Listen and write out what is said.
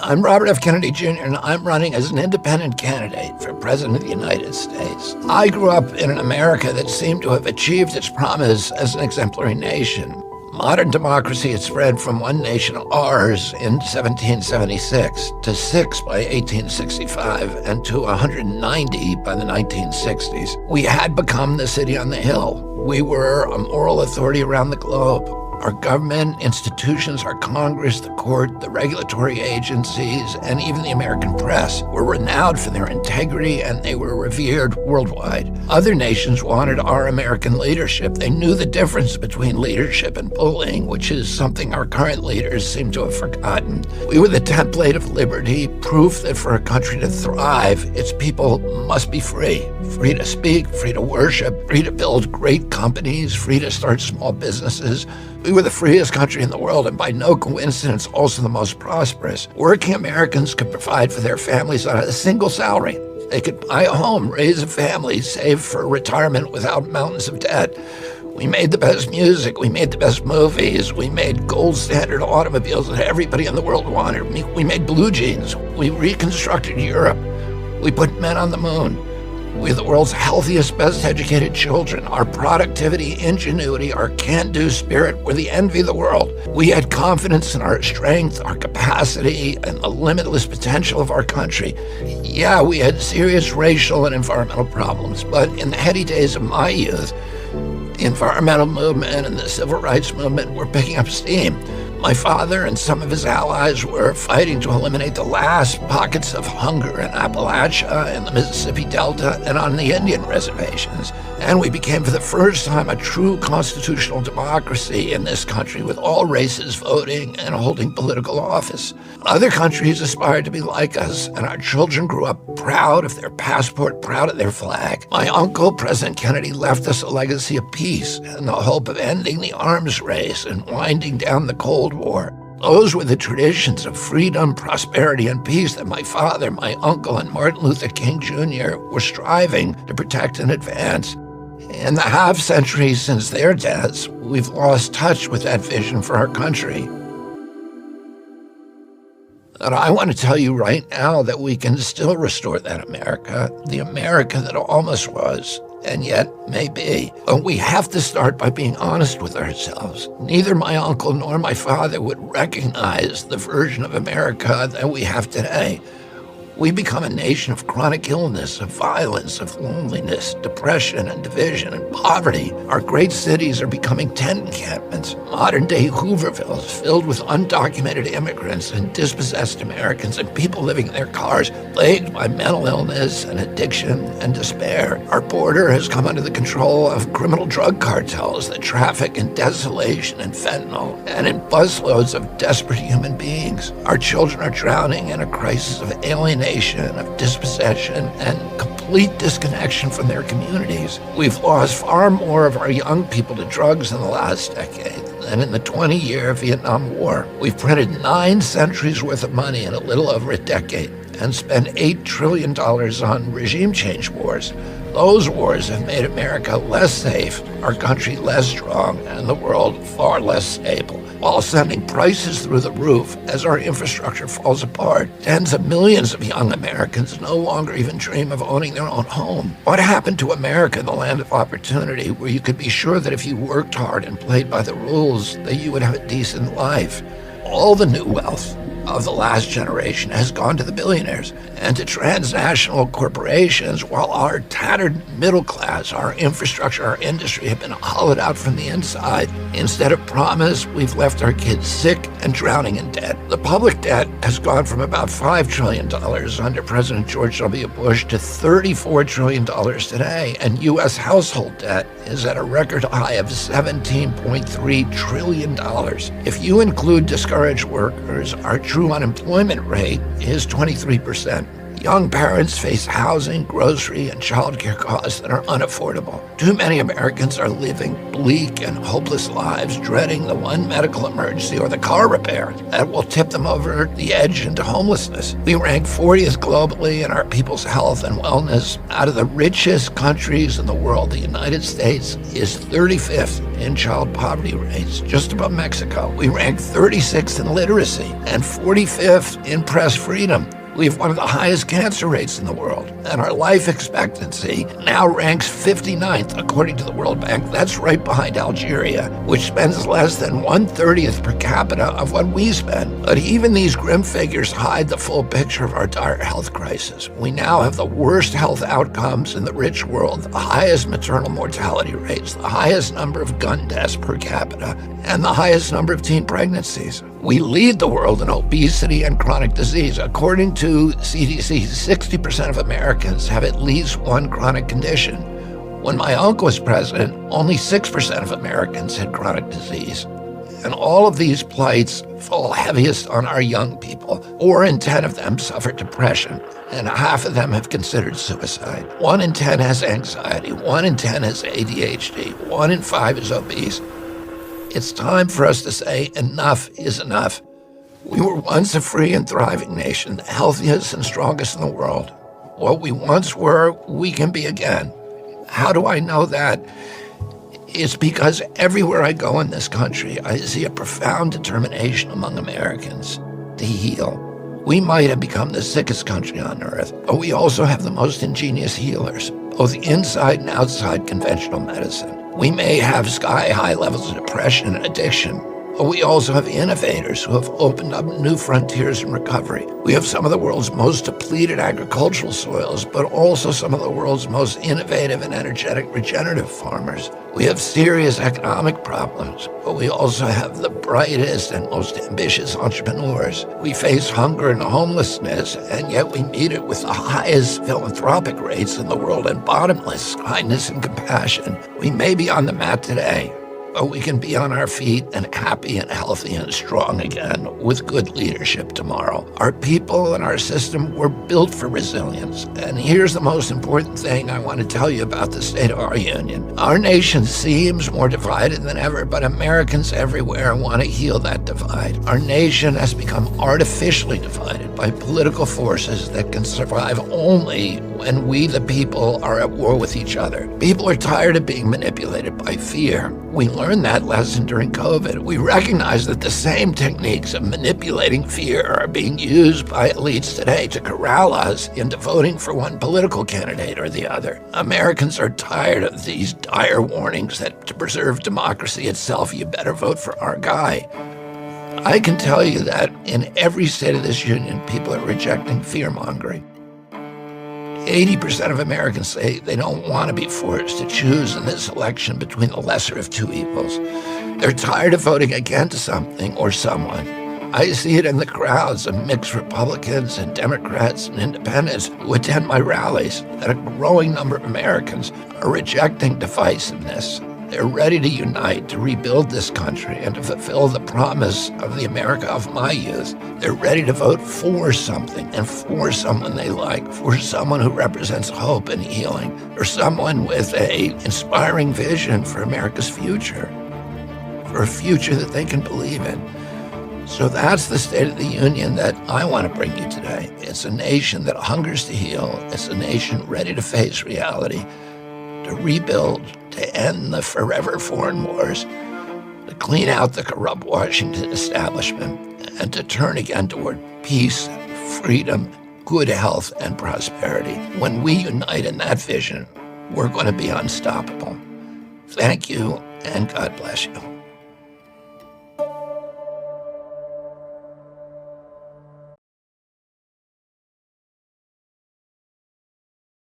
I'm Robert F. Kennedy Jr., and I'm running as an independent candidate for President of the United States. I grew up in an America that seemed to have achieved its promise as an exemplary nation. Modern democracy had spread from one nation, ours, in 1776 to 6 by 1865 and to 190 by the 1960s. We had become the city on the hill. We were a moral authority around the globe. Our government, institutions, our Congress, the court, the regulatory agencies, and even the American press were renowned for their integrity, and they were revered worldwide. Other nations wanted our American leadership. They knew the difference between leadership and bullying, which is something our current leaders seem to have forgotten. We were the template of liberty, proof that for a country to thrive, its people must be free. Free to speak, free to worship, free to build great companies, free to start small businesses. We were the freest country in the world, and by no coincidence, also the most prosperous. Working Americans could provide for their families on a single salary. They could buy a home, raise a family, save for retirement without mountains of debt. We made the best music, we made the best movies, we made gold standard automobiles that everybody in the world wanted. We made blue jeans, we reconstructed Europe, we put men on the moon. We are the world's healthiest, best educated children. Our productivity, ingenuity, our can-do spirit were the envy of the world. We had confidence in our strength, our capacity, and the limitless potential of our country. Yeah, we had serious racial and environmental problems, but in the heady days of my youth, the environmental movement and the civil rights movement were picking up steam. My father and some of his allies were fighting to eliminate the last pockets of hunger in Appalachia and the Mississippi Delta and on the Indian reservations. And we became for the first time a true constitutional democracy in this country, with all races voting and holding political office. Other countries aspired to be like us, and our children grew up proud of their passport, proud of their flag. My uncle, President Kennedy, left us a legacy of peace and the hope of ending the arms race and winding down the Cold War. Those were the traditions of freedom, prosperity, and peace that my father, my uncle, and Martin Luther King Jr. were striving to protect and advance. In the half-century since their deaths, we've lost touch with that vision for our country. And I want to tell you right now that we can still restore that America, the America that almost was, and yet may be. But we have to start by being honest with ourselves. Neither my uncle nor my father would recognize the version of America that we have today. We become a nation of chronic illness, of violence, of loneliness, depression and division and poverty. Our great cities are becoming tent encampments, modern-day Hoovervilles filled with undocumented immigrants and dispossessed Americans and people living in their cars, plagued by mental illness and addiction and despair. Our border has come under the control of criminal drug cartels that traffic in desolation and fentanyl and in busloads of desperate human beings. Our children are drowning in a crisis of alienation, of dispossession, and complete disconnection from their communities. We've lost far more of our young people to drugs in the last decade than in the 20-year Vietnam War. We've printed 9 centuries worth of money in a little over a decade and spent $8 trillion on regime change wars. Those wars have made America less safe, our country less strong, and the world far less stable, while sending prices through the roof as our infrastructure falls apart. Tens of millions of young Americans no longer even dream of owning their own home. What happened to America, the land of opportunity, where you could be sure that if you worked hard and played by the rules, that you would have a decent life? All the new wealth of the last generation has gone to the billionaires and to transnational corporations, while our tattered middle class, our infrastructure, our industry have been hollowed out from the inside. Instead of promise, we've left our kids sick and drowning in debt. The public debt has gone from about $5 trillion under President George W. Bush to $34 trillion today, and U.S. household debt is at a record high of $17.3 trillion. If you include discouraged workers, our true unemployment rate is 23%. Young parents face housing, grocery, and childcare costs that are unaffordable. Too many Americans are living bleak and hopeless lives, dreading the one medical emergency or the car repair that will tip them over the edge into homelessness. We rank 40th globally in our people's health and wellness. Out of the richest countries in the world, the United States is 35th in child poverty rates, just above Mexico. We rank 36th in literacy and 45th in press freedom. We have one of the highest cancer rates in the world, and our life expectancy now ranks 59th according to the World Bank. That's right behind Algeria, which spends less than 1/30th per capita of what we spend. But even these grim figures hide the full picture of our dire health crisis. We now have the worst health outcomes in the rich world, the highest maternal mortality rates, the highest number of gun deaths per capita, and the highest number of teen pregnancies. We lead the world in obesity and chronic disease. According to CDC, 60% of Americans have at least one chronic condition. When my uncle was president, only 6% of Americans had chronic disease. And all of these plights fall heaviest on our young people. 4 in 10 of them suffer depression, and half of them have considered suicide. 1 in 10 has anxiety. 1 in 10 has ADHD. 1 in 5 is obese. It's time for us to say enough is enough. We were once a free and thriving nation, the healthiest and strongest in the world. What we once were, we can be again. How do I know that? It's because everywhere I go in this country, I see a profound determination among Americans to heal. We might have become the sickest country on earth, but we also have the most ingenious healers, both inside and outside conventional medicine. We may have sky-high levels of depression and addiction, but we also have innovators who have opened up new frontiers in recovery. We have some of the world's most depleted agricultural soils, but also some of the world's most innovative and energetic regenerative farmers. We have serious economic problems, but we also have the brightest and most ambitious entrepreneurs. We face hunger and homelessness, and yet we meet it with the highest philanthropic rates in the world and bottomless kindness and compassion. We may be on the mat today, but we can be on our feet and happy and healthy and strong again with good leadership tomorrow. Our people and our system were built for resilience. And here's the most important thing I want to tell you about the state of our union. Our nation seems more divided than ever, but Americans everywhere want to heal that divide. Our nation has become artificially divided by political forces that can survive only when we, the people, are at war with each other. People are tired of being manipulated by fear. We learned that lesson during COVID. We recognize that the same techniques of manipulating fear are being used by elites today to corral us into voting for one political candidate or the other. Americans are tired of these dire warnings that to preserve democracy itself, you better vote for our guy. I can tell you that in every state of this union, people are rejecting fear-mongering. 80% of Americans say they don't want to be forced to choose in this election between the lesser of two evils. They're tired of voting against something or someone. I see it in the crowds of mixed Republicans and Democrats and independents who attend my rallies, that a growing number of Americans are rejecting divisiveness. They're ready to unite, to rebuild this country, and to fulfill the promise of the America of my youth. They're ready to vote for something and for someone they like, for someone who represents hope and healing, or someone with an inspiring vision for America's future, for a future that they can believe in. So that's the State of the Union that I want to bring you today. It's a nation that hungers to heal. It's a nation ready to face reality, to rebuild, to end the forever foreign wars, to clean out the corrupt Washington establishment, and to turn again toward peace, freedom, good health, and prosperity. When we unite in that vision, we're going to be unstoppable. Thank you, and God bless you.